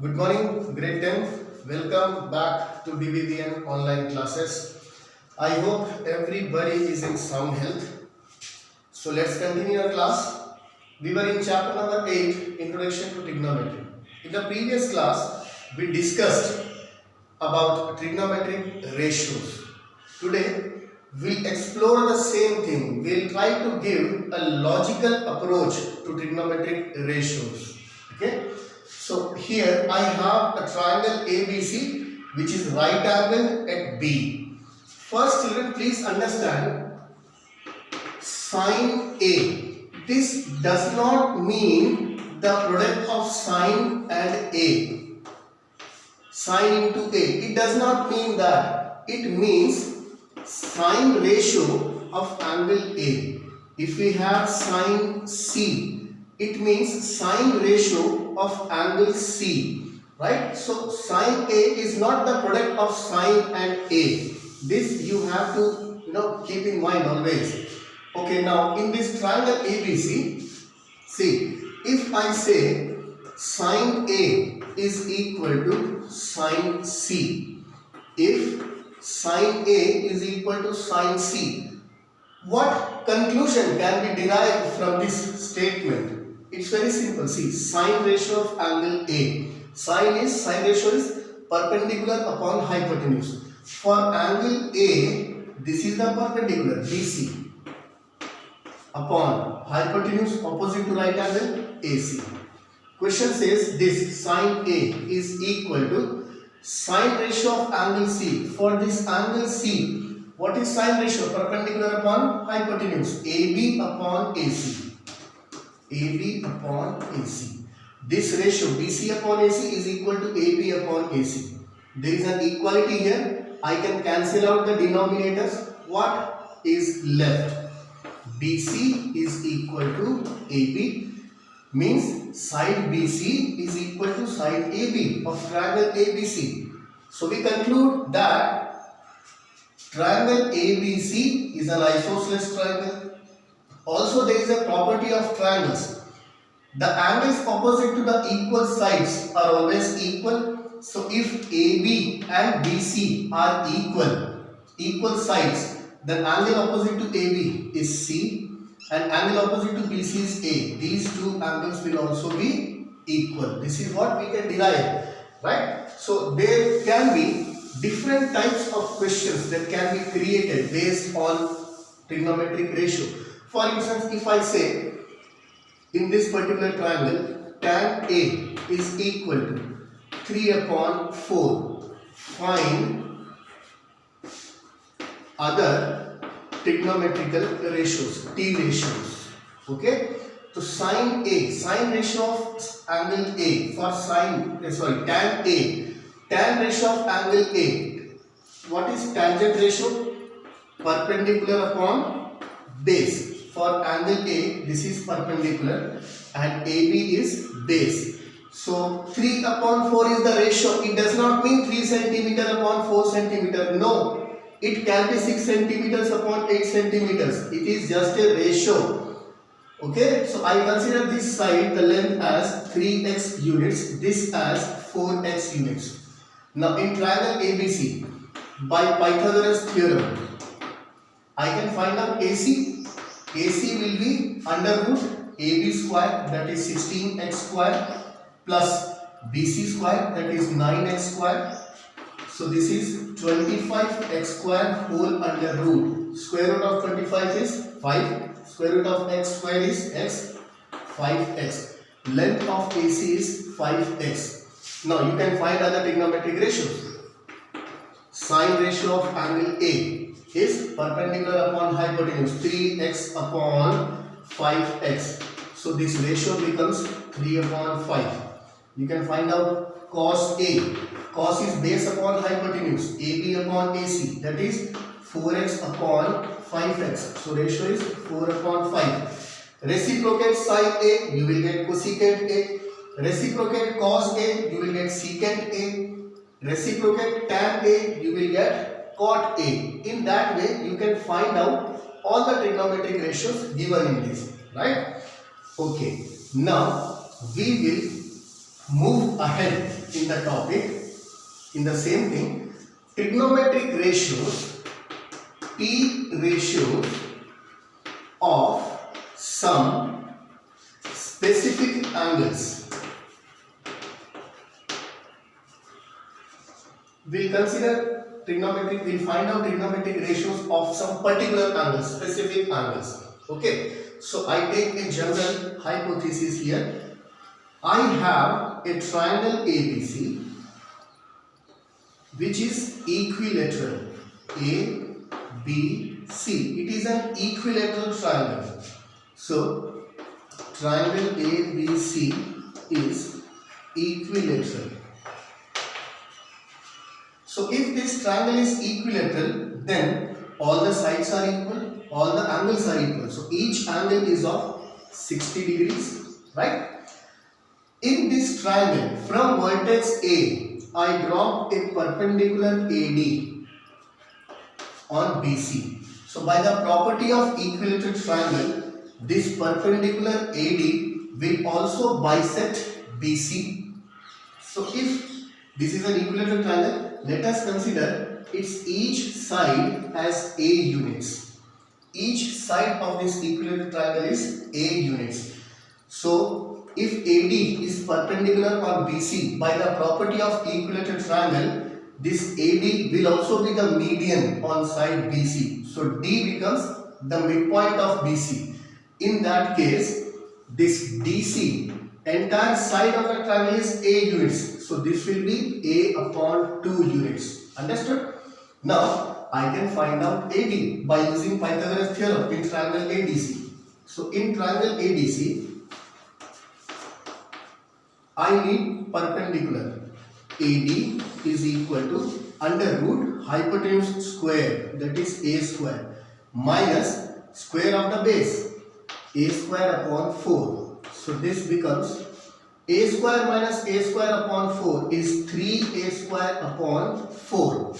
Good morning, grade 10. Welcome back to BBVN online classes. I hope everybody is in sound health. So let's continue our class. We were in chapter number 8, Introduction to Trigonometry. In the previous class, we discussed about trigonometric ratios. Today, we'll explore the same thing. We'll try to give a logical approach to trigonometric ratios. Okay. So here I have a triangle ABC which is right angled at B. First, children, please understand sine A. This does not mean the product of sine and A. Sine into A. It does not mean that. It means sine ratio of angle A. If we have sine C, it means sine ratio of angle C, right? So sine A is not the product of sine and A. This you have to keep in mind always. Okay, now in this triangle ABC, see, if I say sine A is equal to sine C, if sine A is equal to sine C, what conclusion can be derived from this statement? It's very simple. See, sine ratio of angle A. Sine ratio is perpendicular upon hypotenuse. For angle A, this is the perpendicular BC upon hypotenuse opposite to right angle AC. Question says this sine A is equal to sine ratio of angle C. For this angle C, what is sine ratio? Perpendicular upon hypotenuse. AB upon AC. AB upon AC. This ratio BC upon AC is equal to AB upon AC. There is an equality here. I can cancel out the denominators. What is left? BC is equal to AB. Means side BC is equal to side AB of triangle ABC. So we conclude that triangle ABC is an isosceles triangle. Also, there is a property of triangles. The angles opposite to the equal sides are always equal. So, if AB and BC are equal sides, then angle opposite to AB is C and angle opposite to BC is A. These two angles will also be equal. This is what we can derive, right? So, there can be different types of questions that can be created based on trigonometric ratio. For instance, if I say in this particular triangle tan A is equal to 3 upon 4, find other trigonometrical ratios, T ratios. Okay, so sine A, sine ratio of angle A for tan A, tan ratio of angle A. What is tangent ratio? Perpendicular upon base. For angle A, this is perpendicular and AB is base. So 3 upon 4 is the ratio. It does not mean 3 centimeter upon 4 centimeter. No, it can be 6 centimeters upon 8 centimeters. It is just a ratio. Okay, so I consider this side the length as 3x units, this as 4x units. Now in triangle ABC, by Pythagoras theorem, I can find out AC. AC will be under root AB square, that is 16x square, plus BC square, that is 9x square. So this is 25x square whole under root. Square root of 25 is 5. Square root of x square is x, 5x. Length of AC is 5x. Now you can find other trigonometric ratios. Sine ratio of angle A is perpendicular upon hypotenuse, 3x upon 5x. So this ratio becomes 3 upon 5. You can find out cos A. Cos is base upon hypotenuse, AB upon AC, that is 4x upon 5x. So ratio is 4 upon 5. Reciprocate sine A, you will get cosecant A. Reciprocate cos A, you will get secant A. Reciprocate tan A, you will get cot A. In that way, you can find out all the trigonometric ratios given in this, right? Okay. Now, we will move ahead in the topic, in the same thing, trigonometric ratios, T ratios of some specific angles. We'll consider trigonometric, we'll find out trigonometric ratios of some particular angles, specific angles. Okay, so I take a general hypothesis here. I have a triangle ABC which is equilateral, A, B, C. It is an equilateral triangle. So, triangle ABC is equilateral. So, if this triangle is equilateral, then all the sides are equal, all the angles are equal. So, each angle is of 60 degrees, right? In this triangle, from vertex A, I drop a perpendicular AD on BC. So by the property of equilateral triangle, this perpendicular AD will also bisect BC. So if this is an equilateral triangle, let us consider its each side as A units. Each side of this equilateral triangle is A units. So if AD is perpendicular on BC, by the property of equilateral triangle, this AD will also be the median on side BC. So D becomes the midpoint of BC. In that case, this DC, entire side of the triangle is A units. So this will be A upon 2 units. Understood? Now, I can find out AD by using Pythagoras theorem in triangle ADC. So in triangle ADC, I need perpendicular. AD is equal to under root hypotenuse square, that is A square, minus square of the base, A square upon 4. So this becomes A square minus A square upon 4 is 3A square upon 4.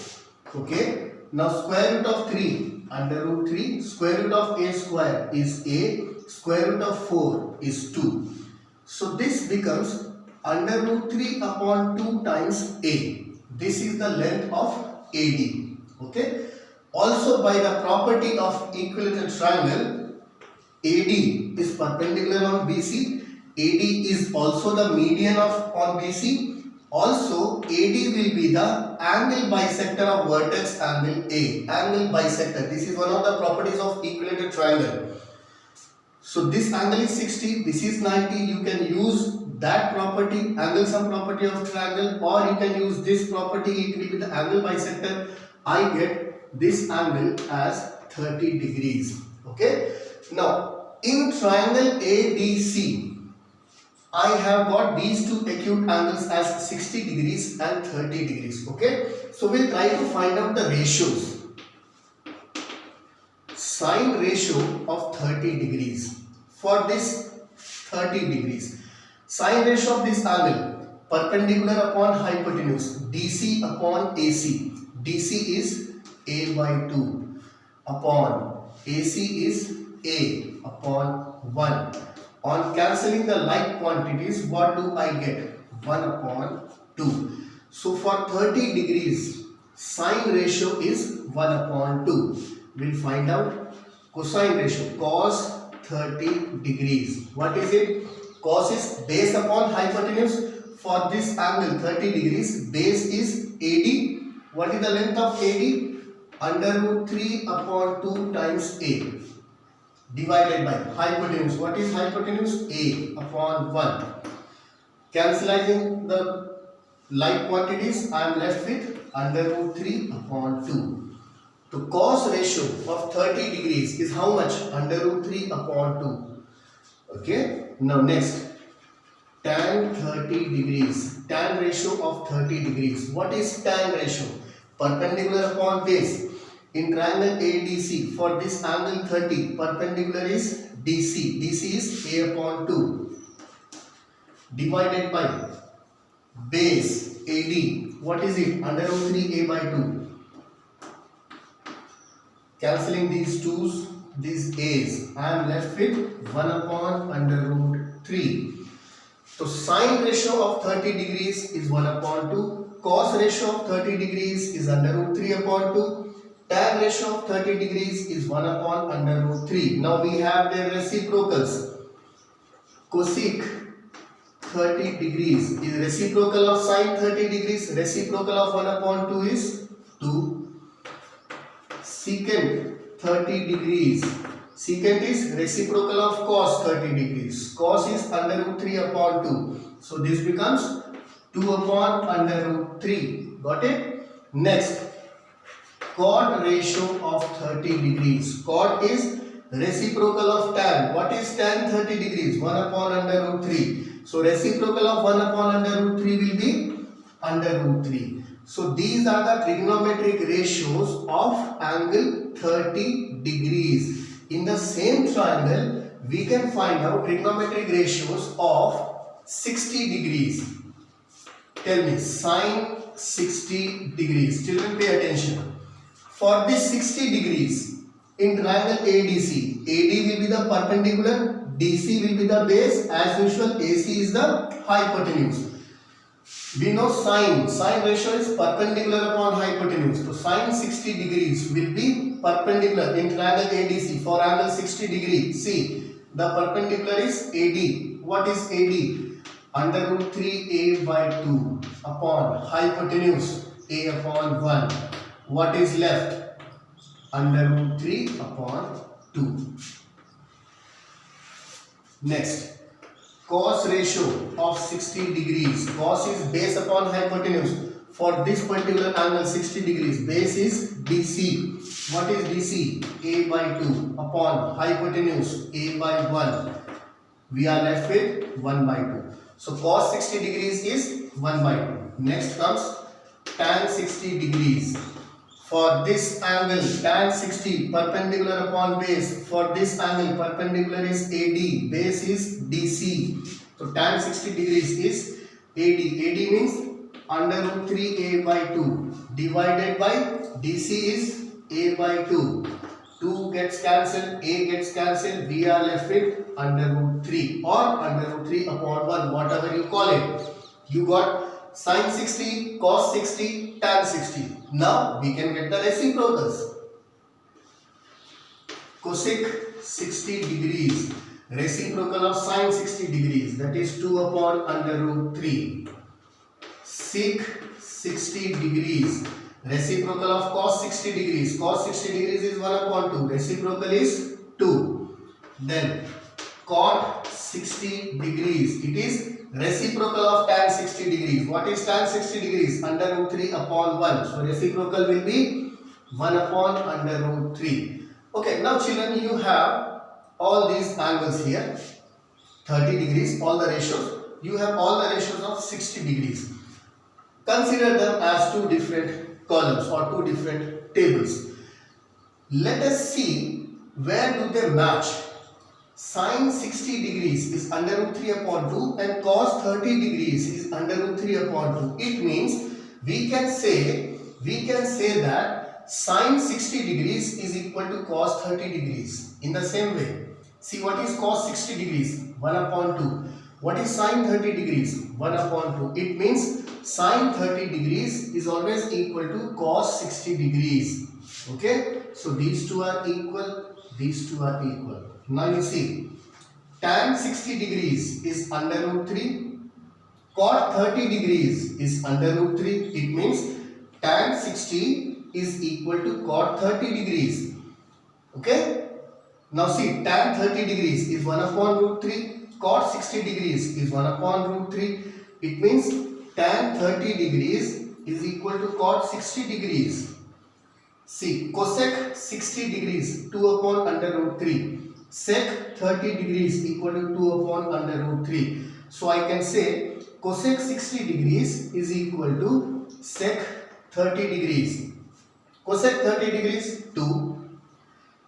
Okay. Now square root of 3, under root 3, square root of A square is A, square root of 4 is 2. So this becomes under root 3 upon 2 times A. This is the length of AD. Okay. Also by the property of equilateral triangle, AD is perpendicular on BC. AD is also the median on BC. Also AD will be the angle bisector of vertex angle A. Angle bisector. This is one of the properties of equilateral triangle. So this angle is 60, this is 90. You can use that property, angle sum property of triangle, or you can use this property, it will be the angle bisector. I get this angle as 30 degrees. Okay. Now in triangle ADC, I have got these two acute angles as 60 degrees and 30 degrees. Okay. So we'll try to find out the ratios. Sine ratio of 30 degrees. For this 30 degrees, sine ratio of this angle, perpendicular upon hypotenuse, DC upon AC. DC is A by 2 upon AC is A upon 1. On cancelling the like quantities, what do I get? 1 upon 2. So for 30 degrees, sine ratio is 1 upon 2. We'll find out cosine ratio, cos 30 degrees. What is it? Cos is base upon hypotenuse. For this angle 30 degrees, base is AD. What is the length of AD? Under root 3 upon 2 times A divided by hypotenuse. What is hypotenuse? A upon 1. Cancelling the like quantities, I am left with under root 3 upon 2. So cos ratio of 30 degrees is how much? Under root 3 upon 2. Okay. Now next, tan 30 degrees. Tan ratio of 30 degrees. What is tan ratio? Perpendicular upon base. In triangle ADC, for this angle 30, perpendicular is DC. DC is A upon 2 divided by base AD. What is it? Under root 3 A by 2. Cancelling these 2's, these A's, I am left with 1 upon under root 3. So sine ratio of 30 degrees is 1 upon 2. Cos ratio of 30 degrees is under root 3 upon 2. Tan ratio of 30 degrees is 1 upon under root 3. Now we have their reciprocals. Cosec 30 degrees is reciprocal of sine 30 degrees. Reciprocal of 1 upon 2 is 2. Secant 30 degrees. Secant is reciprocal of cos 30 degrees. Cos is under root 3 upon 2. So this becomes 2 upon under root 3. Got it? Next, chord ratio of 30 degrees. Chord is reciprocal of tan. What is tan 30 degrees? 1 upon under root 3. So reciprocal of 1 upon under root 3 will be under root 3. So these are the trigonometric ratios of angle 30 degrees. In the same triangle, we can find out trigonometric ratios of 60 degrees. Tell me, sine 60 degrees. Children, pay attention. For this 60 degrees, in triangle ADC, AD will be the perpendicular, DC will be the base, as usual AC is the hypotenuse. We know sine ratio is perpendicular upon hypotenuse. So sine 60 degrees will be perpendicular in triangle ADC for angle 60 degrees. See, the perpendicular is AD. What is AD? Under root 3a by 2 upon hypotenuse a upon 1. What is left? Under root 3 upon 2. Next, cos ratio of 60 degrees. Cos is base upon hypotenuse. For this particular angle 60 degrees, base is DC. What is DC? A by 2 upon hypotenuse a by 1. We are left with 1 by 2. So cos 60 degrees is 1 by 2. Next comes tan 60 degrees. For this angle tan 60 perpendicular upon base. For this angle perpendicular is AD, base is DC. So tan 60 degrees is AD. AD means under root 3a by 2 divided by DC is a by 2. 2 gets cancelled, a gets cancelled, we are left with under root 3 or under root 3 upon 1, whatever you call it. You got sine 60, cos 60, tan 60. Now we can get the reciprocals. Cosec 60 degrees, reciprocal of sine 60 degrees, that is 2 upon under root 3. Sec 60 degrees, reciprocal of cos 60 degrees. Cos 60 degrees is 1 upon 2. Reciprocal is 2. Then cot 60 degrees. It is reciprocal of tan 60 degrees. What is tan 60 degrees? Under root 3 upon 1. So reciprocal will be 1 upon under root 3. Okay, now children, you have all these angles here. 30 degrees, all the ratios. You have all the ratios of 60 degrees. Consider them as two different columns or two different tables. Let us see where do they match. Sine 60 degrees is under root 3 upon 2 and cos 30 degrees is under root 3 upon 2. It means we can say that sine 60 degrees is equal to cos 30 degrees. In the same way, see what is cos 60 degrees? 1 upon 2. What is sine 30 degrees? 1 upon 2. It means sine 30 degrees is always equal to cos 60 degrees. Okay? So these two are equal. These two are equal. Now you see, tan 60 degrees is under root 3. Cot 30 degrees is under root 3. It means tan 60 is equal to cot 30 degrees. Okay? Now see, tan 30 degrees is 1 upon root 3. Cot 60 degrees is 1 upon root 3. It means tan 30 degrees is equal to cot 60 degrees. See, cosec 60 degrees 2 upon under root 3. Sec 30 degrees equal to 2 upon under root 3. So I can say cosec 60 degrees is equal to sec 30 degrees. Cosec 30 degrees 2.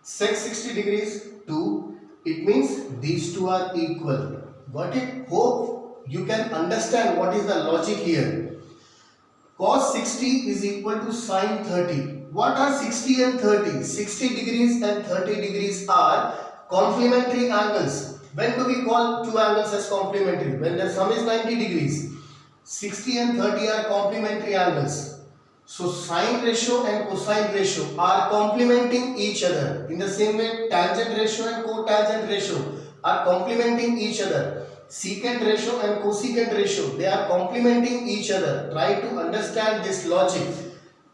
Sec 60 degrees 2. It means these two are equal. Got it? Hope you can understand what is the logic here. Cos 60 is equal to sine 30. What are 60 and 30? 60 degrees and 30 degrees are complementary angles. When do we call two angles as complementary? When the sum is 90 degrees. 60 and 30 are complementary angles. So sine ratio and cosine ratio are complementing each other. In the same way, tangent ratio and cotangent ratio are complementing each other. Secant ratio and cosecant ratio, they are complementing each other. Try to understand this logic,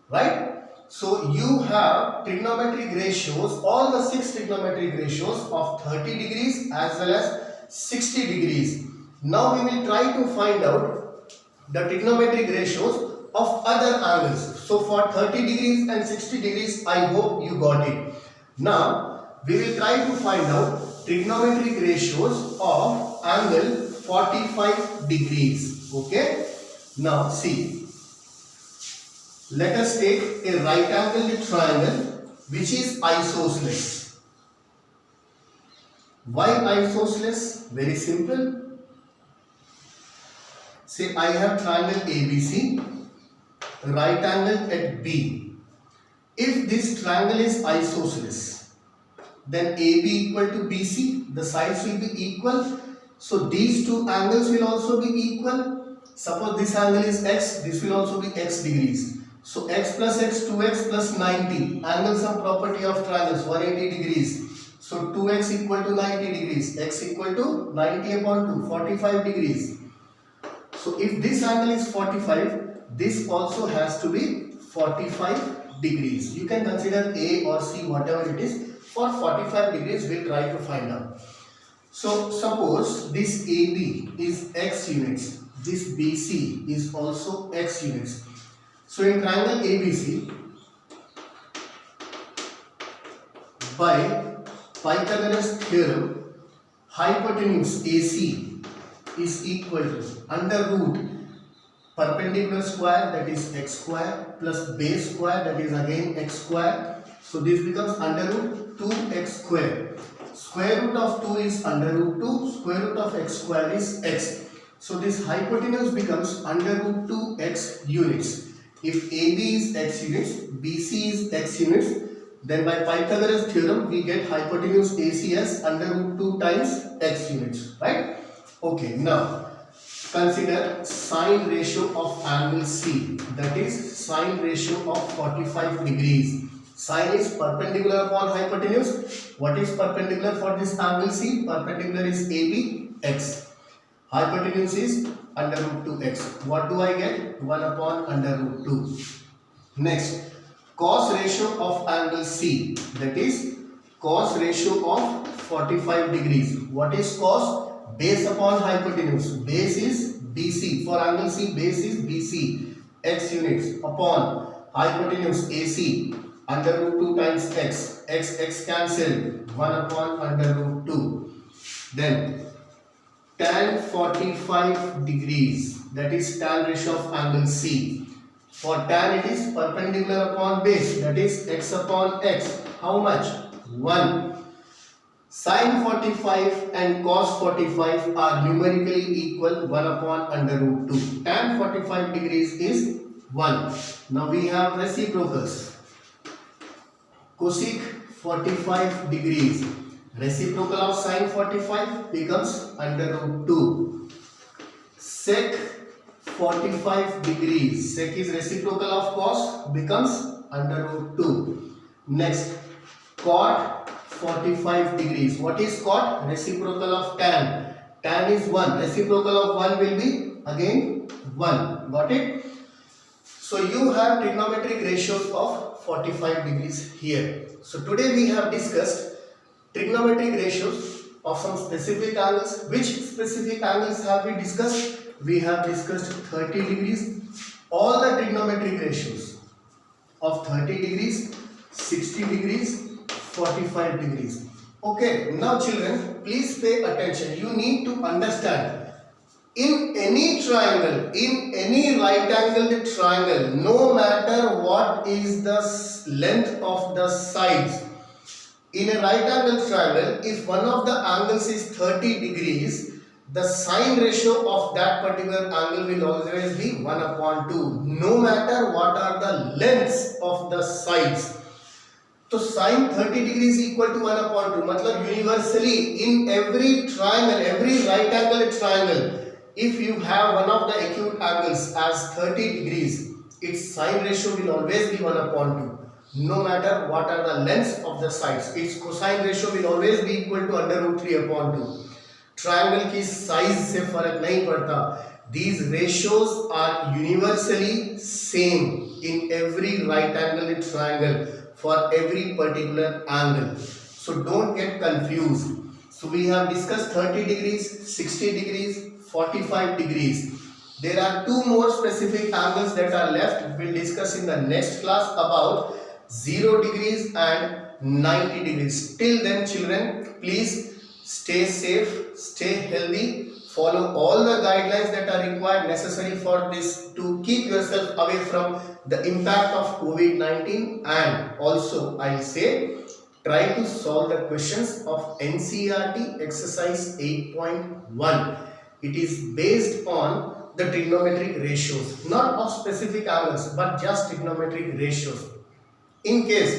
right? So you have trigonometric ratios, all the 6 trigonometric ratios of 30 degrees as well as 60 degrees. Now we will try to find out the trigonometric ratios of other angles. So for 30 degrees and 60 degrees, I hope you got it. Now we will try to find out trigonometric ratios of angle 45 degrees. Okay. Now see. Let us take a right angled triangle which is isosceles. Why isosceles? Very simple. Say I have triangle ABC, right angle at B. If this triangle is isosceles, then AB equal to BC, the sides will be equal. So these two angles will also be equal. Suppose this angle is x, this will also be x degrees. So x plus x, 2x plus 90. Angle sum property of triangles, 180 degrees. So 2x equal to 90 degrees. X equal to 90 upon 2, 45 degrees. So if this angle is 45, this also has to be 45 degrees. You can consider A or C, whatever it is. For 45 degrees, we'll try to find out. So suppose this AB is x units. This BC is also x units. So in triangle ABC, by Pythagoras theorem, hypotenuse AC is equal to under root perpendicular square, that is x square, plus base square, that is again x square. So this becomes under root 2x square. Square root of 2 is under root 2, square root of x square is x. So this hypotenuse becomes under root 2x units. If AB is x units, BC is x units, then by Pythagoras theorem we get hypotenuse AC as under root 2 times x units, right? Okay, now consider sine ratio of angle C, that is sine ratio of 45 degrees. Sine is perpendicular upon hypotenuse. What is perpendicular for this angle C? Perpendicular is AB, x. Hypotenuse is under root 2x. What do I get? 1 upon under root 2. Next, cos ratio of angle C, that is cos ratio of 45 degrees. What is cos? Base upon hypotenuse. Base is BC. For angle C, base is BC. X units upon hypotenuse AC. Under root 2 times x. X cancelled. 1 upon under root 2. Then tan 45 degrees, that is tan ratio of angle C. For tan it is perpendicular upon base, that is x upon x. How much? 1. Sin 45 and cos 45 are numerically equal, 1 upon under root 2. Tan 45 degrees is 1. Now we have reciprocals. Cosec 45 degrees. Reciprocal of sin 45 becomes under root 2. Sec 45 degrees. Sec is reciprocal of cos, becomes under root 2. Next, cot 45 degrees. What is cot? Reciprocal of tan. Tan is 1. Reciprocal of 1 will be again 1. Got it? So you have trigonometric ratios of 45 degrees here. So today we have discussed trigonometric ratios of some specific angles. Which specific angles have we discussed? We have discussed 30 degrees. All the trigonometric ratios of 30 degrees, 60 degrees, 45 degrees. Okay, now children, please pay attention. You need to understand. In any triangle, in any right angled triangle, no matter what is the length of the sides, in a right angled triangle, if one of the angles is 30 degrees, the sine ratio of that particular angle will always be 1 upon 2, no matter what are the lengths of the sides. तो sin 30 degree is equal to 1 upon 2. मतलब universally in every triangle, every right angle triangle, if you have one of the acute angles as 30 degrees, its sine ratio will always be 1 upon 2. No matter what are the lengths of the sides, its cosine ratio will always be equal to under root 3 upon 2. Triangle की size से फर्क नहीं पड़ता. These ratios are universally same in every right angle triangle for every particular angle. So don't get confused. So we have discussed 30 degrees, 60 degrees, 45 degrees. There are two more specific angles that are left. We'll discuss in the next class about 0 degrees and 90 degrees. Till then, children, please stay safe, stay healthy, follow all the guidelines that are required necessary for this to keep yourself away from the impact of COVID-19. And also I'll say, try to solve the questions of NCERT exercise 8.1. It is based on the trigonometric ratios, not of specific angles but just trigonometric ratios. In case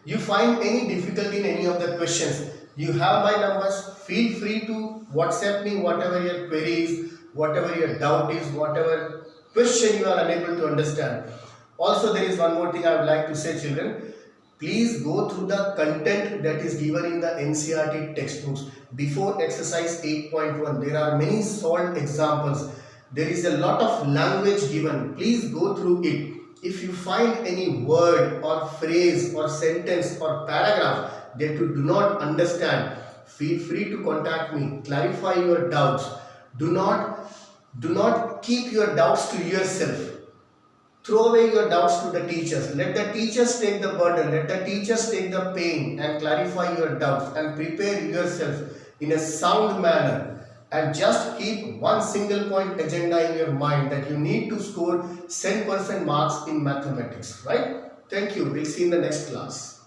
you find any difficulty in any of the questions, you have my numbers. Feel free to WhatsApp me whatever your query is, whatever your doubt is, whatever question you are unable to understand. Also, there is one more thing I would like to say, children. Please go through the content that is given in the NCERT textbooks. Before exercise 8.1, there are many solved examples. There is a lot of language given. Please go through it. If you find any word or phrase or sentence or paragraph that you do not understand, feel free to contact me. Clarify your doubts. Do not keep your doubts to yourself. Throw away your doubts to the teachers. Let the teachers take the burden. Let the teachers take the pain and clarify your doubts and prepare yourself in a sound manner. And just keep one single point agenda in your mind, that you need to score 100% marks in mathematics, right? Thank you. We'll see you in the next class.